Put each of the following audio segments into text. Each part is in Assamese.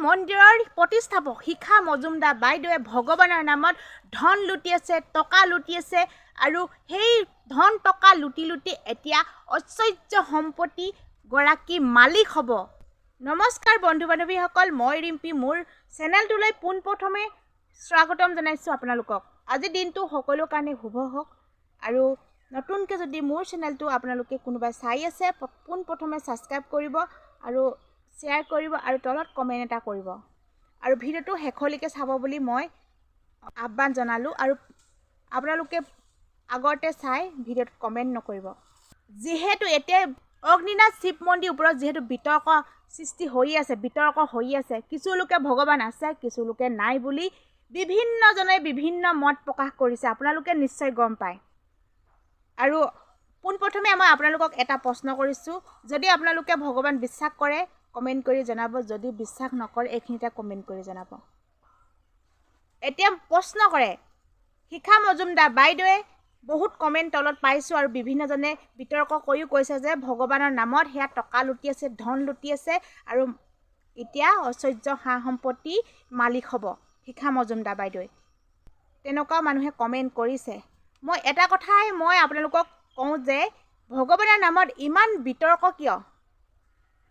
মন্দিৰৰ প্ৰতিষ্ঠাপক শিখা মজুমদাৰ বাইদেৱে ভগৱানৰ নামত ধন লুটি আছে, টকা লুটি আছে আৰু সেই ধন টকা লুটি লুটি এতিয়া ঐশ্বৰ্য সম্পত্তি গৰাকী মালিক হ'ব। নমস্কাৰ বন্ধু বান্ধৱীসকল, মই ৰিম্পী মোৰ চেনেলটোলৈ পোনপ্ৰথমে স্বাগতম জনাইছোঁ আপোনালোকক। আজি দিনটো সকলো কাৰণে শুভ হওক আৰু নতুনকৈ যদি মোৰ চেনেলটো আপোনালোকে কোনোবাই চাই আছে পোনপ্ৰথমে ছাবস্ক্ৰাইব কৰিব আৰু শ্বেয়াৰ কৰিব আৰু তলত কমেণ্ট এটা কৰিব আৰু ভিডিঅ'টো শেষলৈকে চাব বুলি মই আহ্বান জনালোঁ। আৰু আপোনালোকে আগতে চাই ভিডিঅ'ত কমেণ্ট নকৰিব। যিহেতু এতিয়া অগ্নিনাথ শিৱ মন্দিৰৰ ওপৰত যিহেতু বিতৰ্ক সৃষ্টি হৈ আছে, কিছু লোকে ভগৱান আছে, কিছু লোকে নাই বুলি বিভিন্নজনে বিভিন্ন মত প্ৰকাশ কৰিছে, আপোনালোকে নিশ্চয় গম পায়। আৰু পোনপ্ৰথমে মই আপোনালোকক এটা প্ৰশ্ন কৰিছোঁ, যদি আপোনালোকে ভগৱান বিশ্বাস কৰে কমেণ্ট কৰি জনাব, যদি বিশ্বাস নকৰে এইখিনিতে কমেণ্ট কৰি জনাব। এতিয়া প্ৰশ্ন কৰে শিখা মজুমদাৰ বাইদেৱে বহুত কমেণ্ট তলত পাইছোঁ আৰু বিভিন্নজনে বিতৰ্ক কৰিও কৈছে যে ভগৱানৰ নামত সেয়া টকা লুটি আছে, ধন লুটি আছে আৰু এতিয়া ঐশ্বৰ্য সা সম্পত্তি মালিক হ'ব শিখা মজুমদাৰ বাইদেৱে। তেনেকুৱা মানুহে কমেণ্ট কৰিছে। মই এটা কথাই মই আপোনালোকক কওঁ যে ভগৱানৰ নামত ইমান বিতৰ্ক কিয়?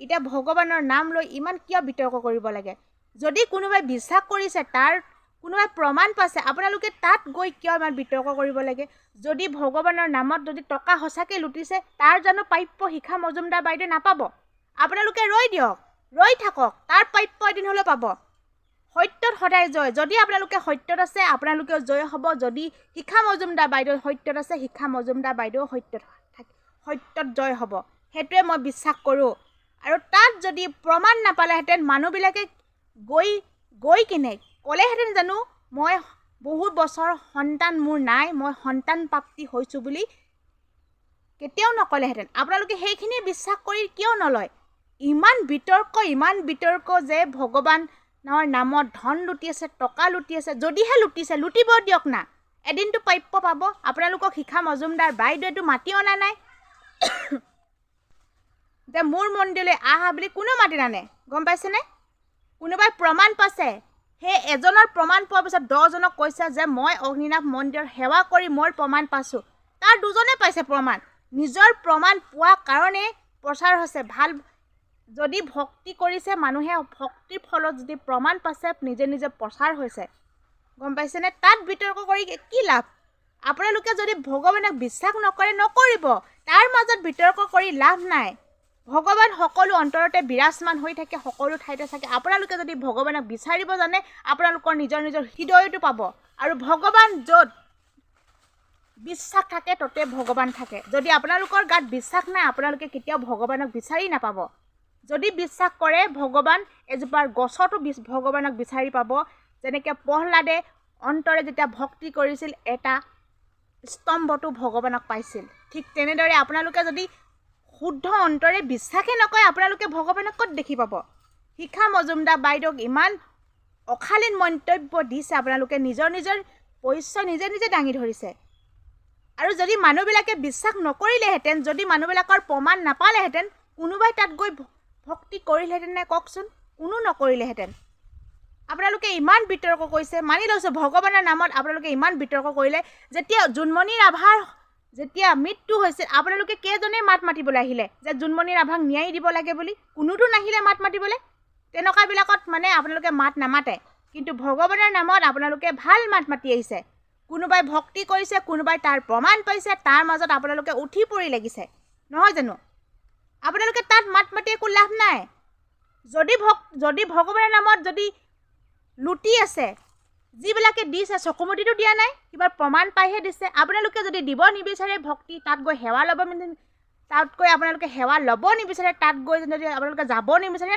এতিয়া ভগৱানৰ নাম লৈ ইমান কিয় বিতৰ্ক কৰিব লাগে? যদি কোনোবাই বিশ্বাস কৰিছে, তাৰ কোনোবাই প্ৰমাণ পাইছে, আপোনালোকে তাত গৈ কিয় ইমান বিতৰ্ক কৰিব লাগে? যদি ভগৱানৰ নামত যদি টকা সঁচাকৈ লুটিছে, তাৰ জানো প্ৰাপ্য শিখা মজুমদাৰ বাইদেৱে নাপাব? আপোনালোকে ৰৈ দিয়ক, ৰৈ থাকক, তাৰ প্ৰাপ্য এদিন হ'লেও পাব। সত্যত সদায় জয়। যদি আপোনালোকে সত্যত আছে আপোনালোকেও জয় হ'ব। যদি শিখা মজুমদাৰ বাইদেউ সত্যত আছে, শিখা মজুমদাৰ বাইদেউ সত্যত জয় হ'ব, সেইটোৱে মই বিশ্বাস কৰোঁ। আৰু তাত যদি প্ৰমাণ নাপালেহেঁতেন মানুহবিলাকে গৈ কিনে ক'লেহেঁতেন জানো মই বহুত বছৰ সন্তান মোৰ নাই, মই সন্তান প্ৰাপ্তি হৈছোঁ বুলি কেতিয়াও নক'লেহেঁতেন। আপোনালোকে সেইখিনি বিশ্বাস কৰি কিয় নলয়? ইমান বিতৰ্ক যে ভগৱানৰ নামত ধন লুটি আছে, টকা লুটি আছে। যদিহে লুটিছে লুটিব দিয়ক না, এদিনটো প্ৰাপ্য পাব। আপোনালোকক শিখা মজুমদাৰ বাইদেৱেতো মাতি অনা নাই যে মোৰ মন্দিৰলৈ আহা বুলি কোনেও মাতি নানে, গম পাইছেনে? কোনোবাই প্ৰমাণ পাইছে, সেই এজনৰ প্ৰমাণ পোৱাৰ পিছত 10জনক কৈছে যে মই অগ্নিনাথ মন্দিৰত সেৱা কৰি মই প্ৰমাণ পাইছোঁ। তাৰ 2জনে পাইছে প্ৰমাণ। নিজৰ প্ৰমাণ পোৱা কাৰণে প্ৰচাৰ হৈছে। ভাল যদি ভক্তি কৰিছে মানুহে, ভক্তিৰ ফলত যদি প্ৰমাণ পাইছে নিজে নিজে প্ৰচাৰ হৈছে, গম পাইছেনে? তাত বিতৰ্ক কৰি কি লাভ? আপোনালোকে যদি ভগৱানক বিশ্বাস নকৰে নকৰিব, তাৰ মাজত বিতৰ্ক কৰি লাভ নাই। ভগৱান সকলো অন্তৰতে বিৰাজমান হৈ থাকে, সকলো ঠাইতে থাকে। আপোনালোকে যদি ভগৱানক বিচাৰিব জানে আপোনালোকৰ নিজৰ হৃদয়তো পাব। আৰু ভগৱান য'ত বিশ্বাস থাকে ততে ভগৱান থাকে। যদি আপোনালোকৰ গাত বিশ্বাস নাই আপোনালোকে কেতিয়াও ভগৱানক বিচাৰি নাপাব। যদি বিশ্বাস কৰে ভগৱান এজোপা গছতো ভগৱানক বিচাৰি পাব। যেনেকৈ প্ৰহ্লাদে অন্তৰে যেতিয়া ভক্তি কৰিছিল এটা স্তম্ভটো ভগৱানক পাইছিল, ঠিক তেনেদৰে আপোনালোকে যদি শুদ্ধ অন্তৰে বিশ্বাসেই নকৰে আপোনালোকে ভগৱানক ক'ত দেখি পাব? শিখা মজুমদাৰ বাইদেউক ইমান অশালীন মন্তব্য দিছে, আপোনালোকে নিজৰ পৰিচয় নিজে দাঙি ধৰিছে। আৰু যদি মানুহবিলাকে বিশ্বাস নকৰিলেহেঁতেন, যদি মানুহবিলাকৰ প্ৰমাণ নাপালেহেঁতেন, কোনোবাই তাত গৈ ভক্তি কৰিলেহেঁতেন নে কওকচোন? কোনো নকৰিলেহেঁতেন। আপোনালোকে ইমান বিতৰ্ক কৰিছে, মানি লৈছোঁ ভগৱানৰ নামত আপোনালোকে ইমান বিতৰ্ক কৰিলে। যেতিয়া জোনমণি ৰাভাৰ যেতিয়া মৃত্যু হৈছিল আপোনালোকে কেইজনে মাত মাতিবলৈ আহিলে যে জোনমণি ৰাভাক ন্যায় দিব লাগে বুলি? কোনোতো নাহিলে মাত মাতিবলৈ। তেনেকুৱাবিলাকত মানে আপোনালোকে মাত নামাতে, কিন্তু ভগৱানৰ নামত আপোনালোকে ভাল মাত মাতি আহিছে। কোনোবাই ভক্তি কৰিছে, কোনোবাই তাৰ প্ৰমাণ পাইছে, তাৰ মাজত আপোনালোকে উঠি পৰি লাগিছে, নহয় জানো? আপোনালোকে তাত মাত মাতি একো লাভ নাই। যদি ভগৱানৰ নামত যদি লুটি আছে, যিবিলাকে দিছে চকুমুটিটো দিয়া নাই, কিবা প্ৰমাণ পাইহে দিছে। আপোনালোকে যদি দিব নিবিচাৰে ভক্তি, তাত গৈ সেৱা ল'ব নিবিচাৰে, তাত গৈ যদি আপোনালোকে যাব নিবিচাৰে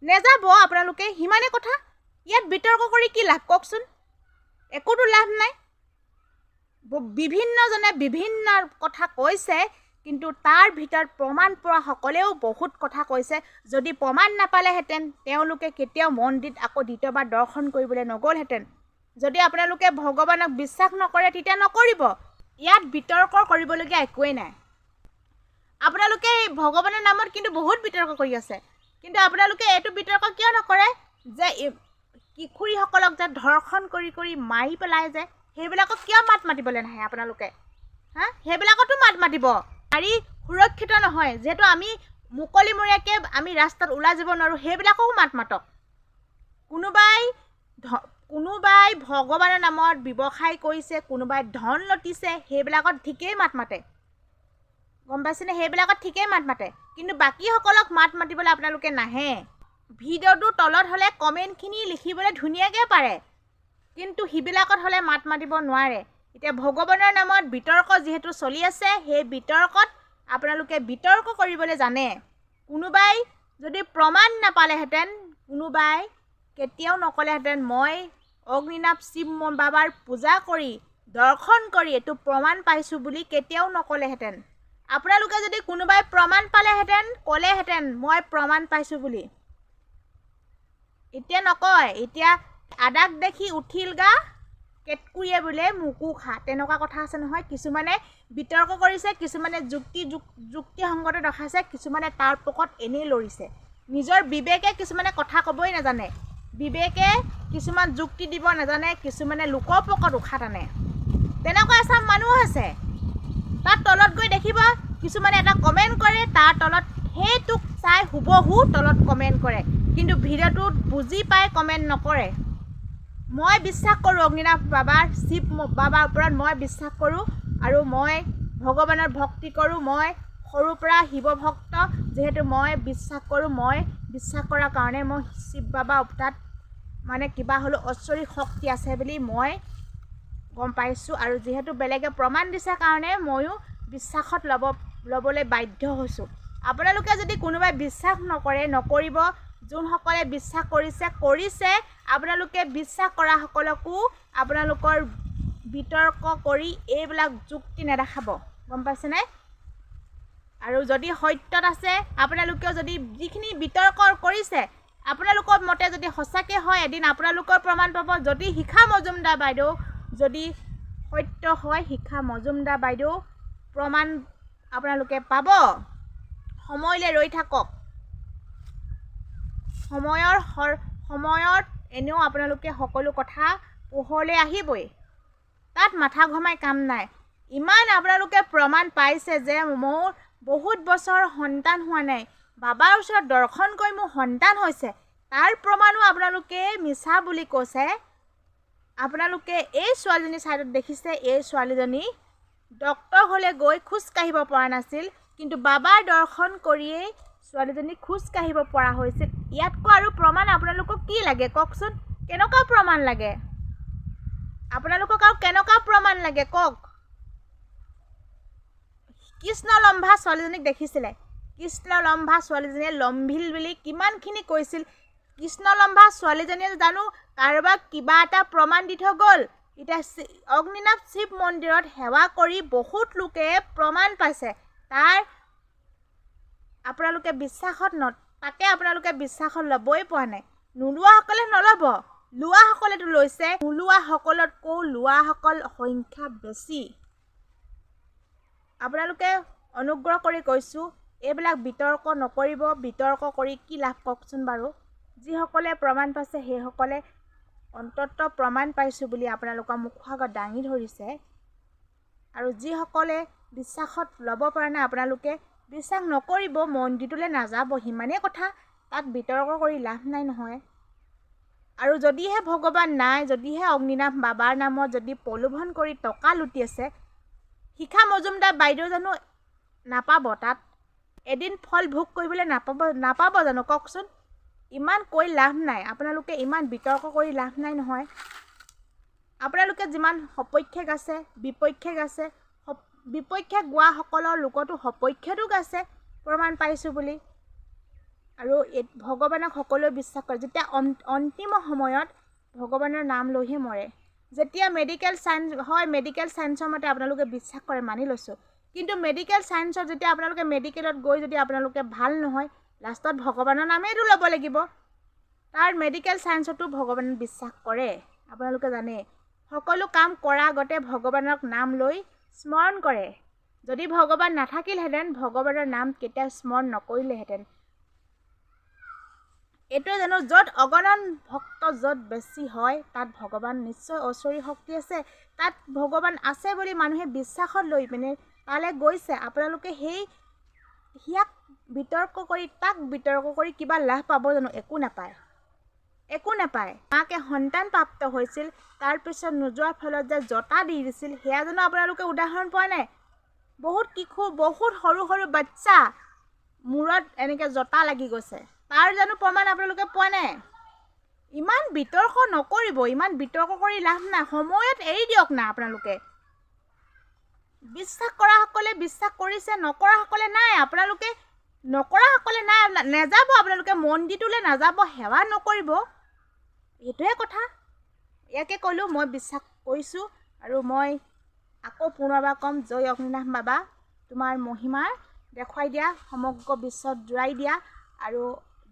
নেযাব আপোনালোকে, সিমানে কথা। ইয়াত বিতৰ্ক কৰি কি লাভ কওকচোন? একোতো লাভ নাই। বিভিন্নজনে বিভিন্ন কথা কৈছে, কিন্তু তাৰ ভিতৰত প্ৰমাণ পোৱা সকলেও বহুত কথা কৈছে। যদি প্ৰমাণ নাপালেহেঁতেন তেওঁলোকে কেতিয়াও মন্দিৰত আকৌ দ্বিতীয়বাৰ দৰ্শন কৰিবলৈ নগ'লহেঁতেন। যদি আপোনালোকে ভগৱানক বিশ্বাস নকৰে তেতিয়া নকৰিব। ইয়াত বিতৰ্ক কৰিবলগীয়া একোৱেই নাই। আপোনালোকে ভগৱানৰ নামত কিন্তু বহুত বিতৰ্ক কৰি আছে, কিন্তু আপোনালোকে এইটো বিতৰ্ক কিয় নকৰে? যে কিশোৰীসকলক যে ধৰ্ষণ কৰি কৰি মাৰি পেলাই যে সেইবিলাকক কিয় মাত মাতিবলৈ নাহে আপোনালোকে সেইবিলাকতো মাত মাতিব নাৰী সুৰক্ষিত নহয় যিহেতু আমি মুকলিমূৰীয়াকৈ আমি ৰাস্তাত ওলাই যাব নোৱাৰোঁ সেইবিলাককো মাত মাতক কোনোবাই ভগৱানৰ নামত ব্যৱসায় কৰিছে কোনোবাই ধন লটিছে সেইবিলাকত ঠিকেই মাত মাতে গম পাইছেনে সেইবিলাকত ঠিকেই মাত মাতে কিন্তু বাকীসকলক মাত মাতিবলৈ আপোনালোকে নাহে ভিডিঅ'টোৰ তলত হ'লে কমেণ্টখিনি লিখিবলৈ ধুনীয়াকৈ পাৰে কিন্তু সেইবিলাকত হ'লে মাত মাতিব নোৱাৰে এতিয়া ভগৱানৰ নামত বিতৰ্ক যিহেতু চলি আছে সেই বিতৰ্কত আপোনালোকে বিতৰ্ক কৰিবলৈ জানে কোনোবাই যদি প্ৰমাণ নাপালেহেঁতেন কোনোবাই কেতিয়াও নকলেহেঁতেন মই অগ্নিনাভ শিৱ বাবাৰ পূজা কৰি দৰ্শন কৰি এইটো প্ৰমাণ পাইছোঁ বুলি কেতিয়াও নকলেহেঁতেন আপোনালোকে যদি কোনোবাই প্ৰমাণ পালেহেঁতেন ক'লেহেঁতেন মই প্ৰমাণ পাইছোঁ বুলি এতিয়া নকয় এতিয়া আদাক দেখি উঠিল গা কেটকুৰিয়ে বোলে মোকো খা তেনেকুৱা কথা আছে নহয় কিছুমানে বিতৰ্ক কৰিছে কিছুমানে যুক্তিসংগত দেখাইছে কিছুমানে তাৰ পকত এনেই লৰিছে নিজৰ বিবেকে কিছুমানে কথা ক'বই নাজানে বিবেকে কিছুমান যুক্তি দিব নাজানে কিছুমানে লোকৰ পকত উশাহ টানে তেনেকুৱা এচাম মানুহ আছে তাৰ তলত গৈ দেখিব কিছুমানে এটা কমেণ্ট কৰে তাৰ তলত সেইটোক চাই হুবহু তলত কমেণ্ট কৰে কিন্তু ভিডিঅ'টোত বুজি পাই কমেণ্ট নকৰে মই বিশ্বাস কৰোঁ অগ্নিনাভ বাবাৰ শিৱ বাবাৰ ওপৰত মই বিশ্বাস কৰোঁ আৰু মই ভগৱানৰ ভক্তি কৰোঁ মই সৰুৰ পৰা শিৱ ভক্ত যিহেতু মই বিশ্বাস কৰোঁ মই বিশ্বাস কৰাৰ কাৰণে মই শিৱ বাবা তাত মানে কিবা হ'লেও ঐশ্বৰিক শক্তি আছে বুলি মই গম পাইছোঁ আৰু যিহেতু বেলেগে প্ৰমাণ দিছে কাৰণে ময়ো বিশ্বাসত ল'বলৈ বাধ্য হৈছোঁ আপোনালোকে যদি কোনোবাই বিশ্বাস নকৰে নকৰিব যোনসকলে বিশ্বাস কৰিছে আপোনালোকে বিশ্বাস কৰা সকলকো আপোনালোকৰ বিতৰ্ক কৰি এইবিলাক যুক্তি নেদেখাব গম পাইছেনে আৰু যদি সত্যত আছে আপোনালোকেও যদি যিখিনি বিতৰ্ক কৰিছে আপোনালোকৰ মতে যদি সঁচাকৈ হয় এদিন আপোনালোকৰ প্ৰমাণ পাব যদি শিখা মজুমদাৰ বাইদেউ যদি সত্য হয় শিখা মজুমদাৰ বাইদেউ প্ৰমাণ আপোনালোকে পাব সময়লৈ ৰৈ থাকক সময়ত এনেও আপোনালোকে সকলো কথা পোহৰলৈ আহিবই তাত মাথা ঘমাই কাম নাই ইমান আপোনালোকে প্ৰমাণ পাইছে যে মোৰ বহুত বছৰ সন্তান হোৱা নাই বাবাৰ ওচৰত দৰ্শন কৰি মোৰ সন্তান হৈছে তাৰ প্ৰমাণো আপোনালোকে মিছা বুলি কৈছে আপোনালোকে এই ছোৱালীজনী ছাইডত দেখিছে এই ছোৱালীজনী ডক্তৰ হ'লে গৈ খোজ কাঢ়িব পৰা নাছিল কিন্তু বাবাৰ দৰ্শন কৰিয়েই ছোৱালীজনী খোজ কাঢ়িব পৰা হৈছিল ইয়াতকৈ আৰু প্ৰমাণ আপোনালোকক কি লাগে কওকচোন কেনেকুৱা প্ৰমাণ লাগে আপোনালোকক আৰু কেনেকুৱা প্ৰমাণ লাগে কওক কৃষ্ণলম্ভা ছোৱালীজনীক দেখিছিলে কৃষ্ণলম্ভা ছোৱালীজনীয়ে লম্ভিল বুলি কিমানখিনি কৈছিল কৃষ্ণলম্ভা ছোৱালীজনীয়ে জানো কাৰোবাক কিবা এটা প্ৰমাণ দি থৈ গ'ল এতিয়া অগ্নিনাভ শিৱ মন্দিৰত সেৱা কৰি বহুত লোকে প্ৰমাণ পাইছে তাৰ আপোনালোকে বিশ্বাসত তাকে আপোনালোকে বিশ্বাসত ল'বই পৰা নাই নোলোৱাসকলে নল'ব লোৱাসকলেতো লৈছে নোলোৱাসকলতকৈ লোৱাসকল সংখ্যা বেছি আপোনালোকে অনুগ্ৰহ কৰি কৈছোঁ এইবিলাক বিতৰ্ক নকৰিব বিতৰ্ক কৰি কি লাভ কওকচোন বাৰু যিসকলে প্ৰমাণ পাইছে সেইসকলে অন্ততঃ প্ৰমাণ পাইছোঁ বুলি আপোনালোকৰ মুখৰ আগত দাঙি ধৰিছে আৰু যিসকলে বিশ্বাসত ল'ব পৰা নাই আপোনালোকে বিশ্বাস নকৰিব মন্দিৰটোলৈ নাযাব সিমানেই কথা তাত বিতৰ্ক কৰি লাভ নাই নহয় আৰু যদিহে ভগৱান নাই যদিহে অগ্নিনাভ বাবাৰ নামত যদি প্ৰলোভন কৰি টকা লুটি আছে শিখা মজুমদাৰ বাইদেউ জানো নাপাব তাত এদিন ফল ভোগ কৰিবলৈ নাপাব জানো কওকচোন ইমান কৈ লাভ নাই আপোনালোকে ইমান বিতৰ্ক কৰি লাভ নাই নহয় আপোনালোকে যিমান সপক্ষে গাইছে বিপক্ষে গাইছে বিপক্ষে গোৱাসকলৰ লোকতো সপক্ষেতো গাইছে প্ৰমাণ পাইছোঁ বুলি আৰু ভগৱানক সকলোৱে বিশ্বাস কৰে যেতিয়া অন্তিম সময়ত ভগৱানৰ নাম লৈহে মৰে যেতিয়া মেডিকেল চায়েন্স হয় মেডিকেল চায়েন্সৰ মতে আপোনালোকে বিশ্বাস কৰে মানি লৈছোঁ কিন্তু মেডিকেল চায়েন্সত যেতিয়া আপোনালোকে মেডিকেলত গৈ যদি আপোনালোকে ভাল নহয় লাষ্টত ভগৱানৰ নামেইতো ল'ব লাগিব তাৰ মেডিকেল চায়েন্সতো ভগৱানক বিশ্বাস কৰে আপোনালোকে জানে সকলো কাম কৰাৰ আগতে ভগৱানক নাম লৈ স্মৰণ কৰে যদি ভগৱান নাথাকিলহেঁতেন ভগৱানৰ নাম কেতিয়াও স্মৰণ নকৰিলেহেঁতেন এইটোৱে জানো য'ত অগণন ভক্ত য'ত বেছি হয় তাত ভগৱান নিশ্চয় ঐশ্বৰিক শক্তি আছে। তাত ভগৱান আছে বুলি মানুহে বিশ্বাসত লৈ পিনে তালৈ গৈছে। আপোনালোকে সিয়াক তাক বিতৰ্ক কৰি কিবা লাভ পাব জানো? একো নাপায়, একো নাপায়। মাকে সন্তান প্ৰাপ্ত হৈছিল, তাৰপিছত নোযোৱাৰ ফলত যে জটা দি দিছিল, সেয়া জানো আপোনালোকে উদাহৰণ পোৱা নাই? বহুত কিশোৰ, বহুত সৰু সৰু বাচ্চা মূৰত এনেকৈ জটা লাগি গৈছে, তাৰ জানো প্ৰমাণ আপোনালোকে পোৱা নাই? ইমান বিতৰ্ক নকৰিব, ইমান বিতৰ্ক কৰি লাভ নাই। সময়ত এৰি দিয়ক না আপোনালোকে। বিশ্বাস কৰাসকলে বিশ্বাস কৰিছে, নকৰাসকলে নাই। আপোনালোকে নকৰাসকলে নাই, নাযাব। আপোনালোকে মন্দিৰটোলৈ নাযাব, সেৱা নকৰিব, এইটোৱে কথা। ইয়াকে ক'লোঁ, মই বিশ্বাস কৰিছোঁ আৰু মই আকৌ পুনৰবাৰ ক'ম, জয় অগ্নিনাভ বাবা, তোমাৰ মহিমাৰ দেখুৱাই দিয়া, সমগ্ৰ বিশ্বত জোৰাই দিয়া। আৰু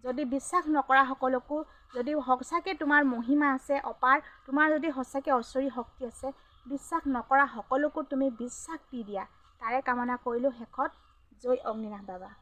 যদি বিশ্বাস নকৰা সকলকো, যদি সঁচাকৈ তোমাৰ মহিমা আছে অপাৰ, তোমাৰ যদি সঁচাকৈ ঐশ্বৰিক শক্তি আছে, বিশ্বাস নকৰা সকলকো তুমি বিশ্বাস দি দিয়া, তাৰে কামনা কৰিলোঁ। শেষত জয় অগ্নিনাভ বাবা।